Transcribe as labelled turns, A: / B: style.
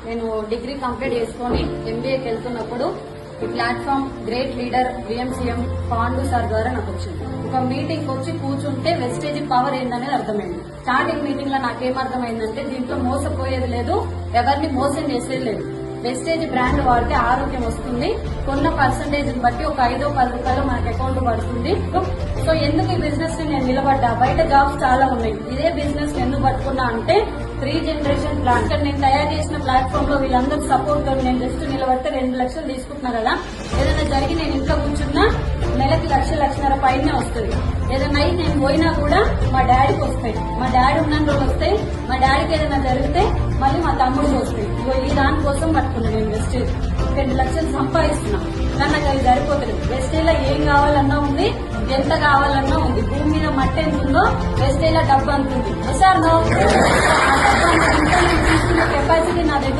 A: నేను degree complete చేసుకుని ఎంబీఏకి వెళ్తున్నప్పుడు ఈ platform great leader విఎంసీఎం Pandu sir ద్వారా నాకు వచ్చింది. ఒక మీటింగ్ వచ్చి కూర్చుంటే వెస్టేజ్ పవర్ ఏందనేది అర్థమైంది. స్టార్టింగ్ మీటింగ్ లో నాకేం అర్థమైందంటే దీంట్లో మోసపోయేది లేదు, ఎవరిని మోసం చేసేది లేదు. వెస్టేజ్ బ్రాండ్ వాడితే ఆరోగ్యం వస్తుంది, కొన్న పర్సంటేజ్ బట్టి ఒక 5-10 రూపాయలు మనకి అకౌంట్ పడుతుంది. సో ఎందుకు ఈ బిజినెస్ ని నేను నిలబడ్డా? బయట జాబ్స్ చాలా ఉన్నాయి, ఇదే బిజినెస్ ఎందుకు పట్టుకున్నా అంటే 3 జనరేషన్ ప్లాన్. నేను తయారు చేసిన ప్లాట్ఫామ్ లో వీళ్ళందరూ సపోర్ట్ తో నేను జస్ట్ నిలబడితే 2 లక్షలు తీసుకుంటున్నా కదా. ఏదైనా జరిగి నేను ఇంట్లో కూర్చున్నా నెలకి 1,00,000-1,500 పైనే వస్తుంది. ఏదైనా అయి నేను పోయినా కూడా మా డాడీకి వస్తాయి, మా డాడీ ఉన్న రోజులు వస్తాయి, మా డాడీకి ఏదైనా జరిగితే మళ్ళీ మా తమ్ముడికి వస్తాయి. ఈ దానికోసం పట్టుకున్నా నేను వెస్టేజ్ 2 లక్షలు సంపాదిస్తున్నా. కానీ నాకు అది సరిపోతుంది. వెస్టేజ్ లో ఏం కావాలన్నా ఉంది, ఎంత కావాలన్నా ఉంది. భూమి మీద మట్టి ఎంత ఉందో వెస్టేజ్ లో డబ్బు అంతుంది. సార్ నో కెపాసిటీ నా దగ్గర